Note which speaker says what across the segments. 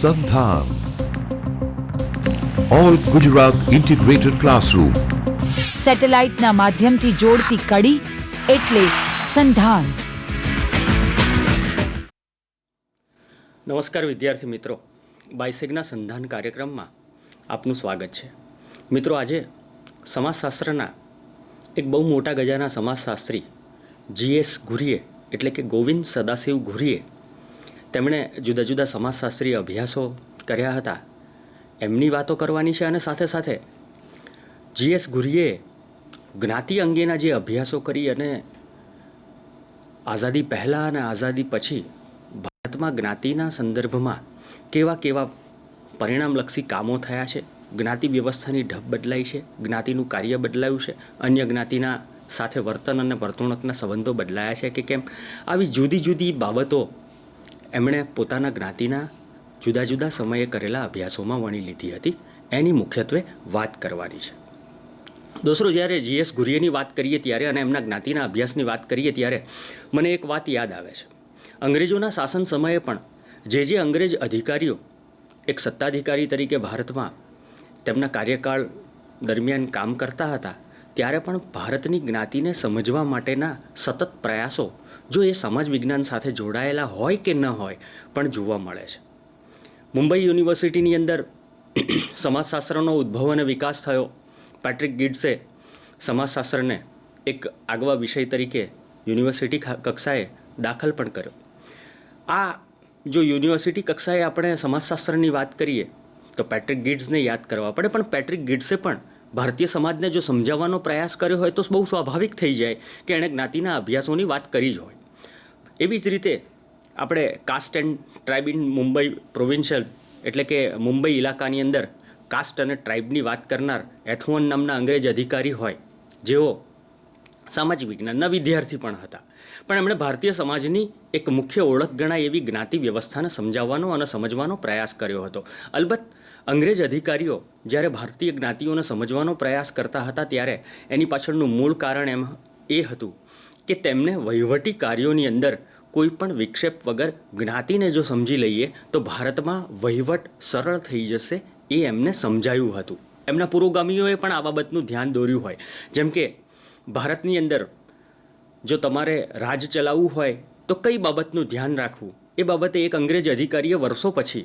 Speaker 1: સંધાન all Gujarat integrated classroom.
Speaker 2: સેટેલાઇટના માધ્યમથી જોડતી કડી એટલે સંધાન.
Speaker 3: નમસ્કાર વિદ્યાર્થી મિત્રો, બાયસેગના સંધાન કાર્યક્રમમાં આપનું સ્વાગત છે. મિત્રો, આજે સમાજશાસ્ત્રના એક બહુ મોટા ગજાના સમાજશાસ્ત્રી GS ઘુરીએ એટલે કે ગોવિંદ સદાશિવ ઘુરીએ તેમણે જુદા જુદા સમાજશાસ્ત્રીય અભ્યાસો કર્યા હતા, એમની વાતો કરવાની છે. અને સાથે સાથે GS ઘુરીએ જ્ઞાતિ અંગેના જે અભ્યાસો કરી અને આઝાદી પહેલાં અને આઝાદી પછી ભારતમાં જ્ઞાતિના સંદર્ભમાં કેવા કેવા પરિણામલક્ષી કામો થયા છે, જ્ઞાતિ વ્યવસ્થાની ઢબ બદલાઈ છે, જ્ઞાતિનું કાર્ય બદલાયું છે, અન્ય જ્ઞાતિના સાથે વર્તન અને વર્તણૂકના સંબંધો બદલાયા છે કે કેમ, આવી જુદી જુદી બાબતો એમણે પોતાના જ્ઞાતિના જુદા જુદા સમયે કરેલા અભ્યાસોમાં વણી લીધી હતી. એની મુખ્યત્વે વાત કરવાની છે. દોસ્તો, જ્યારે GS ઘુરીએની વાત કરીએ ત્યારે અને એમના જ્ઞાતિના અભ્યાસની વાત કરીએ ત્યારે મને એક વાત યાદ આવે છે. અંગ્રેજોના શાસન સમયે પણ જે અંગ્રેજ અધિકારીઓ એક સત્તાધિકારી તરીકે ભારતમાં તેમના કાર્યકાળ દરમિયાન કામ કરતા હતા, ત્યારે પણ ભારતની જ્ઞાતિને સમજવા માટેના સતત પ્રયાસો જો એ સમાજ વિજ્ઞાન સાથે જોડાયેલા હોય કે ન હોય પણ જોવા મળે છે. મુંબઈ યુનિવર્સિટીની અંદર સમાજશાસ્ત્રનો ઉદ્ભવ અને વિકાસ થયો. પેટ્રિક ગિડ્સે સમાજશાસ્ત્રને એક આગવા વિષય તરીકે યુનિવર્સિટી કક્ષાએ દાખલ પણ કર્યો. આ જો યુનિવર્સિટી કક્ષાએ આપણે સમાજશાસ્ત્રની વાત કરીએ તો પેટ્રિક ગિડ્સને યાદ કરવા પડે, પણ પેટ્રિક ગિડ્સે પણ ભારતીય સમાજને જો સમજાવવાનો પ્રયાસ કર્યો હોય તો બહુ સ્વાભાવિક થઈ જાય કે એણે જ્ઞાતિના અભ્યાસોની વાત કરી જ હોય. એવી જ રીતે આપણે caste and tribe in Mumbai provincial એટલે કે મુંબઈ ઇલાકાની અંદર કાસ્ટ અને ટ્રાઇબની વાત કરનાર એથવન નામના અંગ્રેજ અધિકારી હોય, જેઓ સામાજિક વિજ્ઞાનના વિદ્યાર્થી પણ હતા, પણ એમણે ભારતીય સમાજની એક મુખ્ય ઓળખ ગણાય એવી જ્ઞાતિ વ્યવસ્થાને સમજાવવાનો અને સમજવાનો પ્રયાસ કર્યો હતો. અલબત્ત અંગ્રેજ અધિકારીઓ જ્યારે ભારતીય જ્ઞાતિઓને સમજવાનો પ્રયાસ કરતા હતા ત્યારે એની પાછળનું મૂળ કારણ એ હતું કે તેમને વહીવટી કાર્યોની અંદર કોઈ પણ વિક્ષેપ વગર જ્ઞાતિને જો સમજી લઈએ તો ભારતમાં વહીવટ સરળ થઈ જશે, એ એમને સમજાયું હતું. એમના પુરોગામીઓએ પણ આ બાબતનું ધ્યાન દોર્યું હોય. જેમ કે ભારતની અંદર જો તમારે રાજ ચલાવવું હોય તો કઈ બાબતનું ધ્યાન રાખવું, એ બાબતે એક અંગ્રેજ અધિકારીએ વર્ષો પછી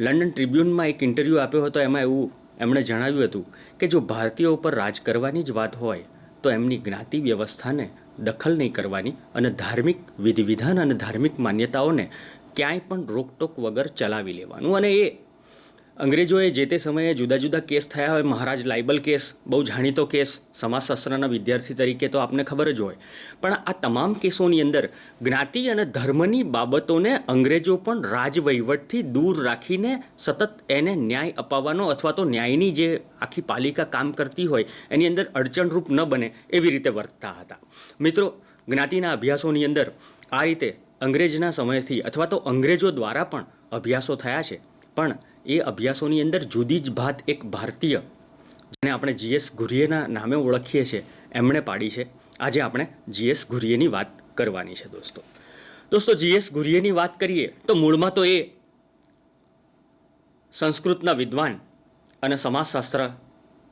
Speaker 3: લંડન ટ્રિબ્યુનમાં એક ઇન્ટરવ્યૂ આપ્યો હતો. એમાં એવું એમણે જણાવ્યું હતું કે જો ભારતીયો ઉપર રાજ કરવાની જ વાત હોય તો એમની જ્ઞાતિ વ્યવસ્થાને દખલ નહીં કરવાની અને ધાર્મિક વિધિવિધાન અને ધાર્મિક માન્યતાઓને ક્યાંય પણ રોકટોક વગર ચલાવી લેવાનું. અને એ અંગ્રેજોએ જે તે સમયે જુદા જુદા કેસ થયા હોય, મહારાજ લાયબલ કેસ બહુ જાણીતો કેસ, સમાજશાસ્ત્રના વિદ્યાર્થી તરીકે તો આપને ખબર જ હોય, પણ આ તમામ કેસોની અંદર જ્ઞાતિ અને ધર્મની બાબતોને અંગ્રેજો પણ રાજવહીવટથી દૂર રાખીને સતત એને ન્યાય અપાવવાનો અથવા તો ન્યાયની જે આખી પાલિકા કામ કરતી હોય એની અંદર અડચણરૂપ ન બને એવી રીતે વર્તતા હતા. મિત્રો, જ્ઞાતિના અભ્યાસોની અંદર આ રીતે અંગ્રેજના સમયથી અથવા તો અંગ્રેજો દ્વારા પણ અભ્યાસો થયા છે, પણ એ અભ્યાસોની અંદર જુદી જ ભાત એક ભારતીય, જેને આપણે GS ઘુરીએના નામે ઓળખીએ છીએ, એમણે પાડી છે. આજે આપણે GS ઘુરીએની વાત કરવાની છે. દોસ્તો GS ઘુરીએની વાત કરીએ તો મૂળમાં તો એ સંસ્કૃતના વિદ્વાન અને સમાજશાસ્ત્ર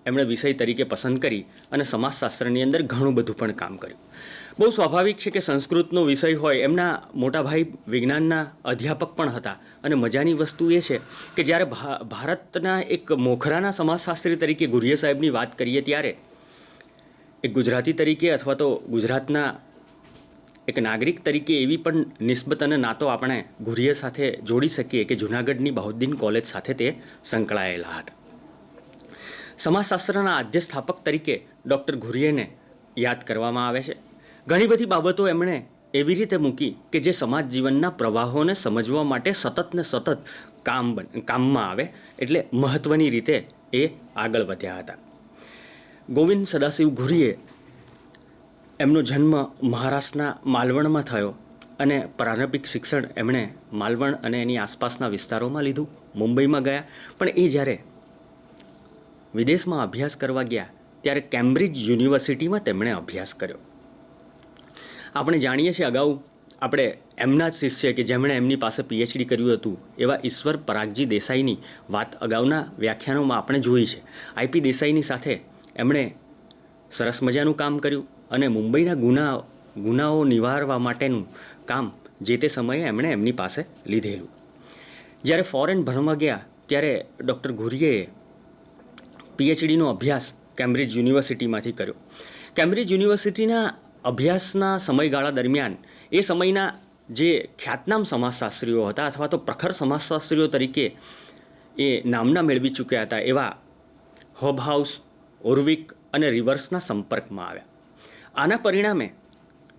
Speaker 3: એમણે વિષય તરીકે પસંદ કરી અને સમાજશાસ્ત્રની અંદર ઘણું બધું પણ કામ કર્યું. બહુ સ્વાભાવિક છે કે સંસ્કૃતનો વિષય હોય. એમના મોટા ભાઈ વિજ્ઞાનના અધ્યાપક પણ હતા. અને મજાની વસ્તુ એ છે કે જ્યારે ભારતના એક મોખરાના સમાજશાસ્ત્રી તરીકે ઘુરીએ સાહેબની વાત કરીએ ત્યારે એક ગુજરાતી તરીકે અથવા તો ગુજરાતના એક નાગરિક તરીકે એવી પણ નિસ્બત અને નાતો આપણે ઘુરીએ સાથે જોડી શકીએ કે જૂનાગઢની બહાઉદ્દીન કોલેજ સાથે તે સંકળાયેલા હતા. સમાજશાસ્ત્રના આદ્ય સ્થાપક તરીકે ડૉક્ટર ઘુરીએને યાદ કરવામાં આવે છે. ઘણી બધી બાબતો એમણે એવી રીતે મૂકી કે જે સમાજ જીવનના પ્રવાહોને સમજવા માટે સતત ને સતત કામમાં આવે, એટલે મહત્ત્વની રીતે એ આગળ વધ્યા હતા. ગોવિંદ સદાશિવ ઘુરીએ એમનો જન્મ મહારાષ્ટ્રના માલવણમાં થયો અને પ્રારંભિક શિક્ષણ એમણે માલવણ અને એની આસપાસના વિસ્તારોમાં લીધું. મુંબઈમાં ગયા, પણ એ જ્યારે વિદેશમાં અભ્યાસ કરવા ગયા ત્યારે કેમ્બ્રિજ યુનિવર્સિટીમાં તેમણે અભ્યાસ કર્યો. આપણે જાણીએ છીએ અગાઉ આપણે એમના જ શિષ્ય કે જેમણે એમની પાસે પીએચડી કર્યું હતું એવા ઈશ્વર પરાગજી દેસાઈની વાત અગાઉના વ્યાખ્યાનોમાં આપણે જોઈ છે. આઈપી દેસાઈની સાથે એમણે સરસ મજાનું કામ કર્યું અને મુંબઈના ગુનાઓ નિવારવા માટેનું કામ જે તે સમયે એમણે એમની પાસે લીધેલું. જ્યારે ફોરેન ભણવા ગયા ત્યારે ડૉક્ટર ઘુરીએ પીએચડીનો અભ્યાસ કેમ્બ્રિજ યુનિવર્સિટીમાંથી કર્યો. કેમ્બ્રિજ યુનિવર્સિટીના અભ્યાસના સમયગાળા દરમિયાન એ સમયના જે ખ્યાતનામ સમાજશાસ્ત્રીઓ હતા અથવા તો પ્રખર સમાજશાસ્ત્રીઓ તરીકે એ નામના મેળવી ચૂક્યા હતા એવા હોબહાઉસ, ઓર્વિક અને રિવર્સના સંપર્કમાં આવ્યા. આના પરિણામે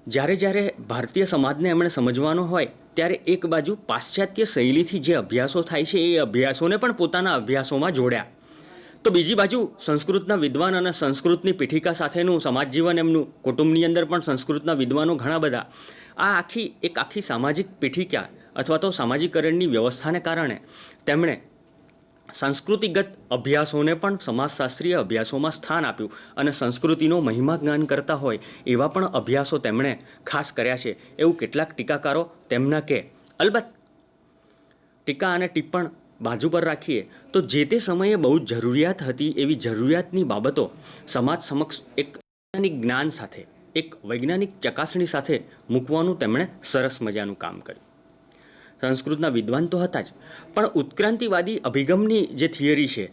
Speaker 3: જ્યારે ભારતીય સમાજને એમણે સમજવાનો હોય ત્યારે એક બાજુ પાશ્ચાત્ય શૈલીથી જે અભ્યાસો થાય છે એ અભ્યાસોને પણ પોતાના અભ્યાસોમાં જોડ્યા, તો બીજી બાજુ સંસ્કૃતના વિદ્વાન અને સંસ્કૃતની પીઠિકા સાથેનું સમાજ જીવન એમનું, કુટુંબની અંદર પણ સંસ્કૃતના વિદ્વાનો ઘણા બધા. આ આખી સામાજિક પીઠિકા અથવા તો સામાજિકરણની વ્યવસ્થાને કારણે તેમણે સંસ્કૃતિગત અભ્યાસોને પણ સમાજશાસ્ત્રીય અભ્યાસોમાં સ્થાન આપ્યું અને સંસ્કૃતિનો મહિમા જ્ઞાન કરતા હોય એવા પણ અભ્યાસો તેમણે ખાસ કર્યા છે એવું કેટલાક ટીકાકારો તેમના કે. અલબત્ત ટીકા અને ટિપ્પણ બાજુ પર રાખીએ તો જે તે સમયે બહુ જ જરૂરિયાત હતી એવી જરૂરિયાતની બાબતો સમાજ સમક્ષ એક વૈજ્ઞાનિક જ્ઞાન સાથે, એક વૈજ્ઞાનિક ચકાસણી સાથે મૂકવાનું તેમણે સરસ મજાનું કામ કર્યું. સંસ્કૃતના વિદ્વાન તો હતા જ, પણ ઉત્ક્રાંતિવાદી અભિગમની જે થિયરી છે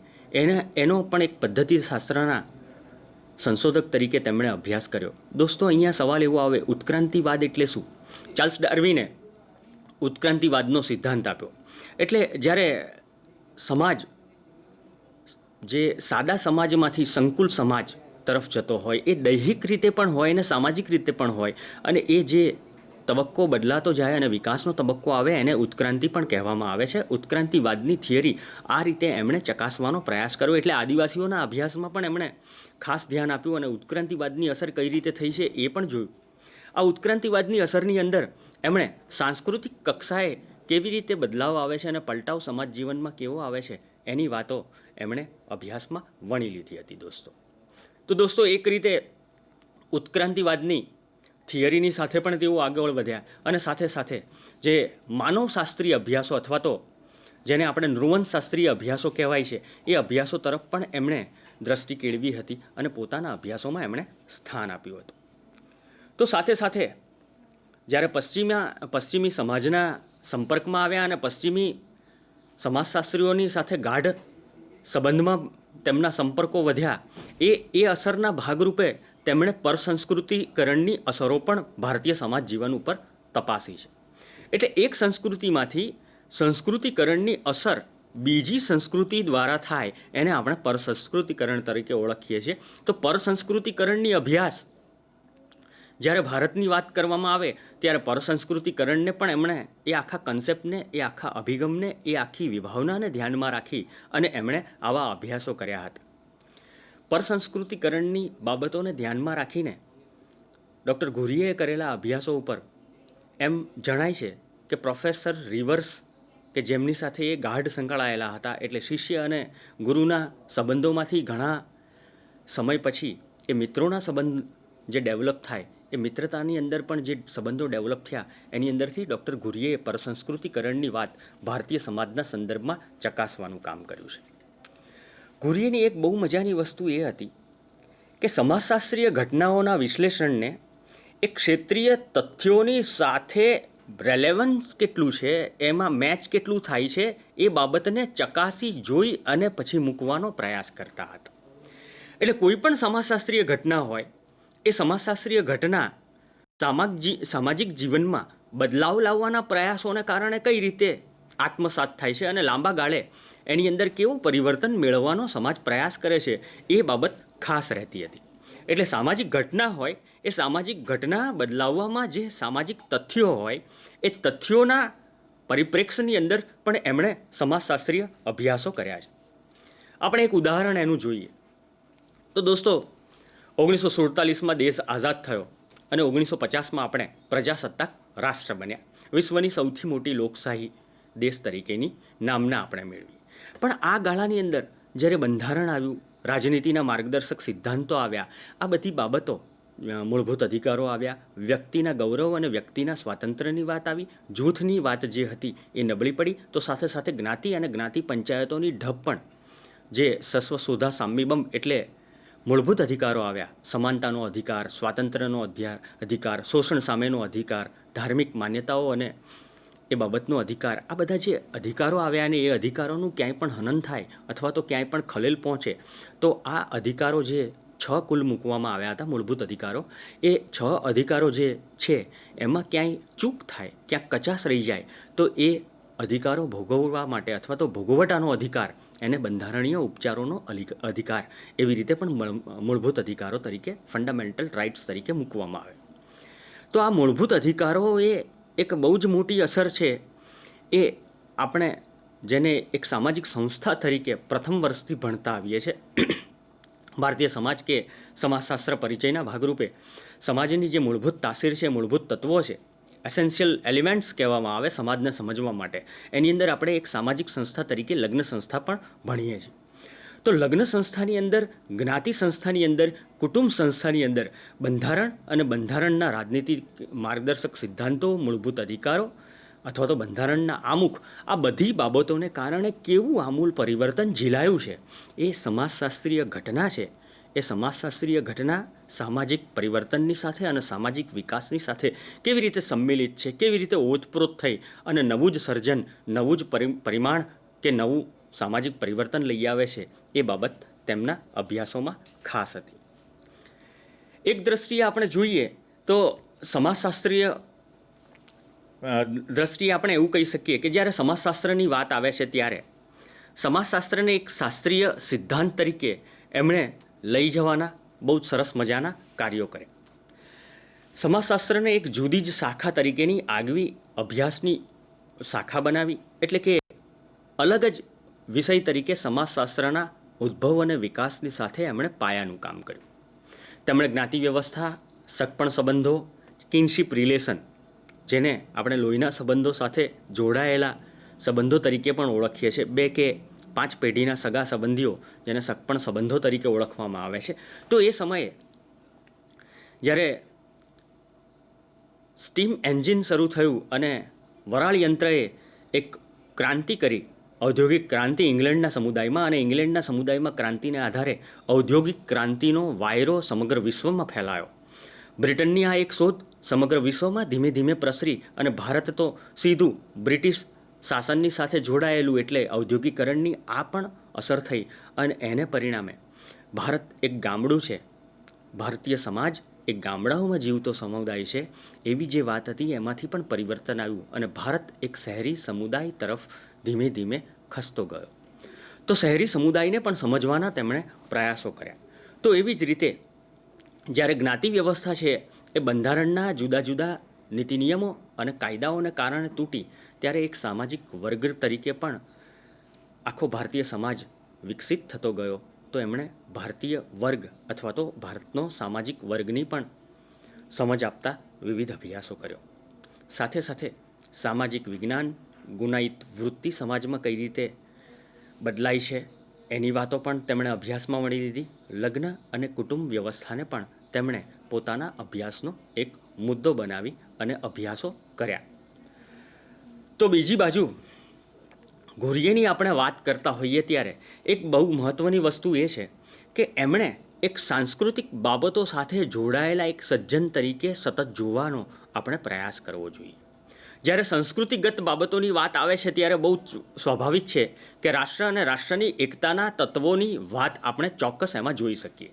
Speaker 3: એનો પણ એક પદ્ધતિશાસ્ત્રના સંશોધક તરીકે તેમણે અભ્યાસ કર્યો. દોસ્તો, અહીંયા સવાલ એવો આવે, ઉત્ક્રાંતિવાદ એટલે શું? ચાર્લ્સ ડાર્વિને ઉત્ક્રાંતિવાદનો સિદ્ધાંત આપ્યો. એટલે જ્યારે સમાજ જે સાદા સમાજમાંથી સંકુલ સમાજ તરફ જતો હોય, એ દૈહિક રીતે પણ હોય અને સામાજિક રીતે પણ હોય, અને એ જે તબક્કો બદલાતો જાય અને વિકાસનો તબક્કો આવે એને ઉત્ક્રાંતિ પણ કહેવામાં આવે છે. ઉત્ક્રાંતિવાદની થિયરી આ રીતે એમણે ચકાસવાનો પ્રયાસ કર્યો. એટલે આદિવાસીઓના અભ્યાસમાં પણ એમણે ખાસ ધ્યાન આપ્યું અને ઉત્ક્રાંતિવાદની અસર કઈ રીતે થઈ છે એ પણ જોયું. આ ઉત્ક્રાંતિવાદની અસરની અંદર એમણે સાંસ્કૃતિક કક્ષાએ કેવી રીતે બદલાવ આવે છે અને પલટાવ સમાજ જીવનમાં કેવો આવે છે એની વાતો એમણે અભ્યાસમાં વણી લીધી હતી. તો દોસ્તો એક રીતે ઉત્ક્રાંતિવાદની થિયરીની સાથે પણ તેઓ આગળ વધ્યા અને સાથે સાથે જે માનવશાસ્ત્રીય અભ્યાસો અથવા તો જેને આપણે નૃવંશશાસ્ત્રીય અભ્યાસો કહેવાય છે એ અભ્યાસો તરફ પણ એમણે દ્રષ્ટિ કેળવી હતી અને પોતાના અભ્યાસોમાં એમણે સ્થાન આપ્યું હતું. તો સાથે સાથે જ્યારે પશ્ચિમી સમાજના સંપર્કમાં આવ્યા અને પશ્ચિમી સમાજશાસ્ત્રીઓની સાથે ગાઢ સંબંધમાં તેમના સંપર્કો વધ્યા, એ અસરના ભાગરૂપે તેમણે પરસંસ્કૃતિકરણની અસરો પણ ભારતીય સમાજ જીવન ઉપર તપાસી છે. એટલે એક સંસ્કૃતિમાંથી સંસ્કૃતિકરણની અસર બીજી સંસ્કૃતિ દ્વારા થાય એને આપણે પરસંસ્કૃતિકરણ તરીકે ઓળખીએ છીએ. તો પરસંસ્કૃતિકરણની અભ્યાસ જ્યારે ભારતની વાત કરવામાં આવે ત્યારે પરસંસ્કૃતિકરણને પણ એમણે એ આખા કન્સેપ્ટને, એ આખા અભિગમને, એ આખી વિભાવનાને ધ્યાનમાં રાખી અને એમણે આવા અભ્યાસો કર્યા હતા. પરસંસ્કૃતિકરણની બાબતોને ધ્યાનમાં રાખીને ડૉક્ટર ઘુરીએ કરેલા અભ્યાસો ઉપર એમ જણાય છે કે પ્રોફેસર રિવર્સ કે જેમની સાથે એ ગાઢ સંકળાયેલા હતા, એટલે શિષ્ય અને ગુરુના સંબંધોમાંથી ઘણા સમય પછી એ મિત્રોના સંબંધ જે ડેવલપ થાય, એ મિત્રતાની અંદર પણ જે સંબંધો ડેવલપ થયા એની અંદરથી ડૉક્ટર ઘુરીએ પરસંસ્કૃતિકરણની વાત ભારતીય સમાજના સંદર્ભમાં ચકાસવાનું કામ કર્યું છે. ઘુરીએની એક બહુ મજાની વસ્તુ એ હતી કે સમાજશાસ્ત્રીય ઘટનાઓના વિશ્લેષણને એક ક્ષેત્રીય તથ્યોની સાથે રેલેવન્સ કેટલું છે, એમાં મેચ કેટલું થાય છે એ બાબતને ચકાસી જોઈ અને પછી મૂકવાનો પ્રયાસ કરતા હતા. એટલે કોઈ પણ સમાજશાસ્ત્રીય ઘટના હોય, એ સમાજશાસ્ત્રીય ઘટના સામાજિક જીવનમાં બદલાવ લાવવાના પ્રયાસોને કારણે કઈ રીતે આત્મસાત થાય છે અને લાંબા ગાળે એની અંદર કેવું પરિવર્તન મેળવવાનો સમાજ પ્રયાસ કરે છે એ બાબત ખાસ રહેતી હતી. એટલે સામાજિક ઘટના હોય, એ સામાજિક ઘટના બદલાવવામાં જે સામાજિક તથ્યો હોય, એ તથ્યોના પરિપ્રેક્ષ્યની અંદર પણ એમણે સમાજશાસ્ત્રીય અભ્યાસો કર્યા છે. આપણે એક ઉદાહરણ એનું જોઈએ તો દોસ્તો, 1947માં દેશ આઝાદ થયો અને 1950માં આપણે પ્રજાસત્તાક રાષ્ટ્ર બન્યા. વિશ્વની સૌથી મોટી લોકશાહી દેશ તરીકેની નામના આપણે મેળવી. પણ આ ગાળાની અંદર જ્યારે બંધારણ આવ્યું, રાજનીતિના માર્ગદર્શક સિદ્ધાંતો આવ્યા, આ બધી બાબતો મૂળભૂત અધિકારો આવ્યા, વ્યક્તિના ગૌરવ અને વ્યક્તિના સ્વાતંત્ર્યની વાત આવી, જૂથની વાત જે હતી એ નબળી પડી. તો સાથે સાથે જ્ઞાતિ અને જ્ઞાતિ પંચાયતોની ઢબ પણ જે સસ્વસુધા સામ્યબમ એટલે મૂળભૂત અધિકારો આવ્યા, સમાનતાનો અધિકાર, સ્વાતંત્ર્યનો અધિકાર, શોષણ સામેનો અધિકાર, ધાર્મિક માન્યતાઓ અને એ બાબતનો અધિકાર, આ બધા જે અધિકારો આવ્યા અને એ અધિકારોનું ક્યાંય પણ હનન થાય અથવા તો ક્યાંય પણ ખલેલ પહોંચે તો આ અધિકારો જે 6 કુલ મૂકવામાં આવ્યા હતા મૂળભૂત અધિકારો, એ 6 અધિકારો જે છે એમાં ક્યાંય ચૂક થાય, ક્યાંક કચાશ રહી જાય તો એ અધિકારો ભોગવવા માટે અથવા તો ભોગવટાનો અધિકાર એને બંધારણીય ઉપચારોનો અધિકાર એવી રીતે પણ મૂળભૂત અધિકારો તરીકે ફંડામેન્ટલ રાઇટ્સ તરીકે મૂકવામાં આવે. તો આ મૂળભૂત અધિકારો એ એક બહુ જ મોટી અસર છે. એ આપણે જેને એક સામાજિક સંસ્થા તરીકે પ્રથમ વર્ષથી ભણતા આવીએ છીએ. ભારતીય સમાજ કે સમાજશાસ્ત્ર પરિચયના ભાગરૂપે સમાજની જે મૂળભૂત તાસીર છે, મૂળભૂત તત્વો છે, એસેન્શિયલ એલિમેન્ટ્સ કહેવામાં આવે સમાજને સમજવા માટે, એની અંદર આપણે એક સામાજિક સંસ્થા તરીકે લગ્ન સંસ્થા પણ ભણીએ છીએ. તો લગ્ન સંસ્થાની અંદર, જ્ઞાતિ સંસ્થાની અંદર, કુટુંબ સંસ્થાની અંદર બંધારણ અને બંધારણના રાજનીતિક માર્ગદર્શક સિદ્ધાંતો, મૂળભૂત અધિકારો અથવા તો બંધારણના આમુખ, આ બધી બાબતોને કારણે કેવું આમૂલ પરિવર્તન ઝીલાયું છે એ સમાજશાસ્ત્રીય ઘટના છે. એ સમાજશાસ્ત્રીય ઘટના સામાજિક પરિવર્તનની સાથે અને સામાજિક વિકાસની સાથે કેવી રીતે સંમિલિત છે, કેવી રીતે ઓતપ્રોત થઈ અને નવું જ સર્જન, નવું જ પરિમાણ કે નવું સામાજિક પરિવર્તન લઈ આવે છે, એ બાબત તેમના અભ્યાસોમાં ખાસ હતી. એક દ્રષ્ટિએ આપણે જોઈએ તો સમાજશાસ્ત્રીય દ્રષ્ટિએ આપણે એવું કહી શકીએ કે જ્યારે સમાજશાસ્ત્રની વાત આવે છે ત્યારે સમાજશાસ્ત્રને એક શાસ્ત્રીય સિદ્ધાંત તરીકે એમણે લઈ જવાના બહુ જ સરસ મજાના કાર્યો કરે. સમાજશાસ્ત્રને એક જુદી જ શાખા તરીકેની આગવી અભ્યાસની શાખા બનાવી, એટલે કે અલગ જ વિષય તરીકે સમાજશાસ્ત્રના ઉદ્ભવ અને વિકાસની સાથે એમણે પાયાનું કામ કર્યું. તેમણે જ્ઞાતિ વ્યવસ્થા, સગપણ સંબંધો, કિનશિપ રિલેશન, જેને આપણે લોહીના સંબંધો સાથે જોડાયેલા સંબંધો તરીકે પણ ઓળખીએ છીએ, 2 કે 5 પેઢીના સગા સંબંધીઓ જેને સગપણ સંબંધો તરીકે ઓળખવામાં આવે છે. તો એ સમયે જ્યારે સ્ટીમ એન્જિન શરૂ થયું અને વરાળ યંત્રએ એક ક્રાંતિ કરી, ઔદ્યોગિક ક્રાંતિ ઇંગ્લેન્ડના સમુદાયમાં, અને ઇંગ્લેન્ડના સમુદાયમાં ક્રાંતિને આધારે ઔદ્યોગિક ક્રાંતિનો વાયરો સમગ્ર વિશ્વમાં ફેલાયો. બ્રિટનની આ એક શોધ સમગ્ર વિશ્વમાં ધીમે ધીમે પ્રસરી અને ભારત તો સીધું બ્રિટિશ શાસનની સાથે જોડાયેલું, એટલે ઔદ્યોગિકરણની આ પણ અસર થઈ અને એને પરિણામે ભારત એક ગામડું છે, ભારતીય સમાજ એક ગામડાઓમાં જીવતો સમુદાય છે એવી જે વાત હતી એમાંથી પણ પરિવર્તન આવ્યું અને ભારત એક શહેરી સમુદાય તરફ ધીમે ધીમે ખસતો ગયો. તો શહેરી સમુદાયને પણ સમજવાના તેમણે પ્રયાસો કર્યા. તો એવી જ રીતે જ્યારે જ્ઞાતિ વ્યવસ્થા છે એ બંધારણના જુદા જુદા નીતિ નિયમો અને કાયદાઓને કારણે તૂટી, ત્યારે એક સામાજિક વર્ગ તરીકે પણ આખો ભારતીય સમાજ વિકસિત થતો ગયો. તો એમણે ભારતીય વર્ગ અથવા તો ભારતનો સામાજિક વર્ગની પણ સમજ આપતા વિવિધ અભ્યાસો કર્યો. સાથે સાથે સામાજિક વિજ્ઞાન, ગુનાહિત વૃત્તિ સમાજમાં કઈ રીતે બદલાય છે એની વાતો પણ તેમણે અભ્યાસમાં મળી લીધી. લગ્ન અને કુટુંબ વ્યવસ્થાને પણ તેમણે પોતાના અભ્યાસનો એક મુદ્દો બનાવી અને અભ્યાસો કર્યા. તો બીજી બાજુ ઘોરિયેની આપણે વાત કરતા હોઈએ ત્યારે એક બહુ મહત્ત્વની વસ્તુ એ છે કે એમણે એક સાંસ્કૃતિક બાબતો સાથે જોડાયેલા એક સજ્જન તરીકે સતત જોવાનો આપણે પ્રયાસ કરવો જોઈએ. જ્યારે સંસ્કૃતિગત બાબતોની વાત આવે છે ત્યારે બહુ સ્વાભાવિક છે કે રાષ્ટ્ર અને રાષ્ટ્રની એકતાના તત્વોની વાત આપણે ચોક્કસ એમાં જોઈ શકીએ.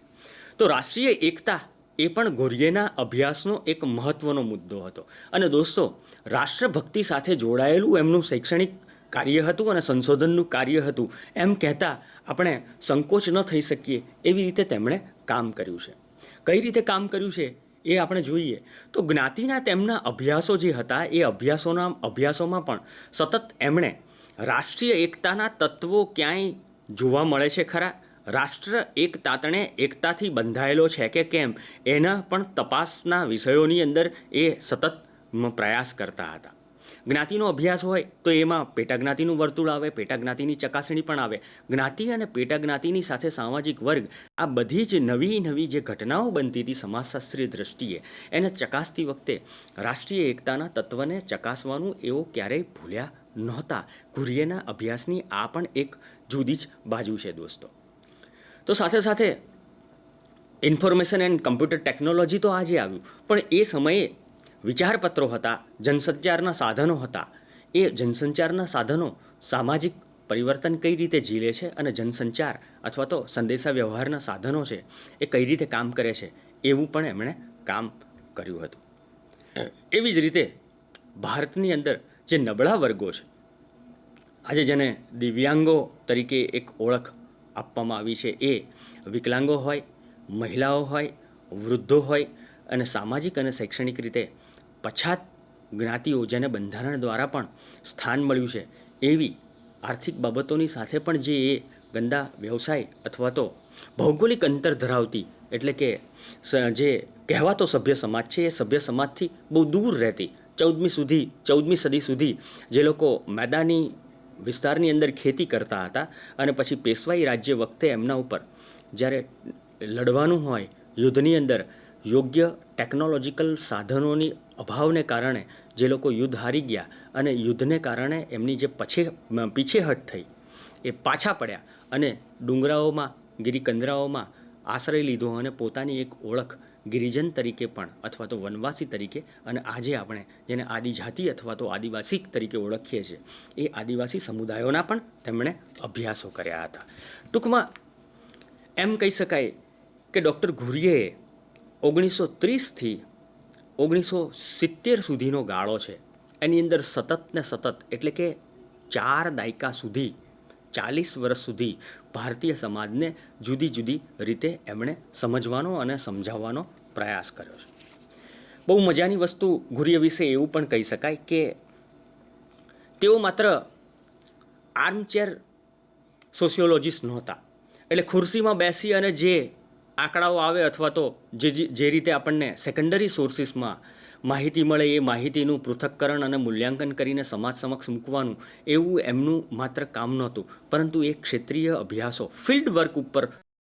Speaker 3: તો રાષ્ટ્રીય એકતા એ પણ ઘોરિયેના અભ્યાસનો એક મહત્ત્વનો મુદ્દો હતો. અને દોસ્તો, રાષ્ટ્રભક્તિ સાથે જોડાયેલું એમનું શૈક્ષણિક કાર્ય હતું અને સંશોધનનું કાર્ય હતું એમ કહેતા આપણે સંકોચ ન થઈ શકીએ એવી રીતે તેમણે કામ કર્યું છે. કઈ રીતે કામ કર્યું છે એ આપણે જોઈએ તો જ્ઞાતિના તેમના અભ્યાસો જે હતા એ અભ્યાસોમાં પણ સતત એમણે રાષ્ટ્રીય એકતાના તત્વો ક્યાંય જોવા મળે છે ખરા, રાષ્ટ્ર એક તાતણે એકતાથી બંધાયેલો છે કે કેમ એના પણ તપાસના વિષયોની અંદર એ સતત પ્રયાસ કરતા હતા. જ્ઞાતિનો અભ્યાસ હોય તો એમાં પેટાજ્ઞાતિનું વર્તુળ આવે, પેટાજ્ઞાતિની ચકાસણી પણ આવે. જ્ઞાતિ અને પેટાજ્ઞાતિની સાથે સામાજિક વર્ગ, આ બધી જ નવી નવી જે ઘટનાઓ બનતી હતી સમાજશાસ્ત્રીય દ્રષ્ટિએ, એને ચકાસતી વખતે રાષ્ટ્રીય એકતાના તત્વને ચકાસવાનું એવો ક્યારેય ભૂલ્યા નહોતા. ઘુરીએના અભ્યાસની આ પણ એક જુદી જ બાજુ છે દોસ્તો. તો સાથે સાથે ઇન્ફોર્મેશન એન્ડ કમ્પ્યુટર ટેકનોલોજી તો આજે આવ્યું, પણ એ સમયે વિચારપત્રો હતા, જનસંચારના સાધનો હતા. એ જનસંચારના સાધનો સામાજિક પરિવર્તન કઈ રીતે ઝીલે છે અને જનસંચાર અથવા તો સંદેશા વ્યવહારના સાધનો છે એ કઈ રીતે કામ કરે છે એવું પણ એમણે કામ કર્યું હતું. એવી જ રીતે ભારતની અંદર જે નબળા વર્ગો છે, આજે જેને દિવ્યાંગો તરીકે એક ઓળખ આપવામાં આવી છે, એ વિકલાંગો હોય, મહિલાઓ હોય, વૃદ્ધો હોય અને સામાજિક અને શૈક્ષણિક રીતે પછાત જ્ઞાતિઓ, જેને બંધારણ દ્વારા પણ સ્થાન મળ્યું છે, એવી આર્થિક બાબતોની સાથે પણ જે એ ગંદા વ્યવસાય અથવા તો ભૌગોલિક અંતર ધરાવતી, એટલે કે જે કહેવાતો સભ્ય સમાજ છે, એ સભ્ય સમાજથી બહુ દૂર રહેતી 14મી સદી સુધી જે લોકો મેદાની વિસ્તારની અંદર ખેતી કરતા હતા અને પછી પેશવાઈ રાજ્ય વખતે એમના ઉપર જ્યારે લડવાનું હોય યુદ્ધની અંદર, યોગ્ય ટેકનોલોજીકલ સાધનોની અભાવને કારણે જે લોકો યુદ્ધ હારી ગયા અને યુદ્ધને કારણે એમની જે પીછેહટ થઈ, એ પાછા પડ્યા અને ડુંગરાઓમાં, ગિરિકંદરાઓમાં આશ્રય લીધો અને પોતાની એક ઓળખ ગિરિજન તરીકે પણ અથવા તો વનવાસી તરીકે, અને આજે આપણે જેને આદિજાતિ અથવા તો આદિવાસી તરીકે ઓળખીએ છીએ, એ આદિવાસી સમુદાયોના પણ તેમણે અભ્યાસો કર્યા હતા. ટૂંકમાં એમ કહી શકાય કે ડૉક્ટર ઘુરીએ 1930થી 1970 સુધીનો ગાળો છે, એની અંદર સતત ને સતત, એટલે કે 4 દાયકા સુધી, 40 વર્ષ સુધી ભારતીય સમાજને જુદી જુદી રીતે એમણે સમજવાનો અને સમજાવવાનો પ્રયાસ કર્યો છે. બહુ મજાની વસ્તુ ઘુરીએ વિશે એવું પણ કહી શકાય કે તેઓ માત્ર આર્મચેર સોશિયોલોજીસ્ટ નહોતા. એટલે ખુરશીમાં બેસી અને જે આંકડાઓ આવે અથવા તો જે રીતે આપણને સેકન્ડરી સોર્સિસમાં માહિતી મળે એ માહિતીનું પૃથક્કરણ અને મૂલ્યાંકન કરીને સમાજ સમક્ષ મૂકવાનું, એવું એમનું માત્ર કામ નહોતું, પરંતુ એ ક્ષેત્રીય અભ્યાસો, ફિલ્ડ વર્ક ઉપર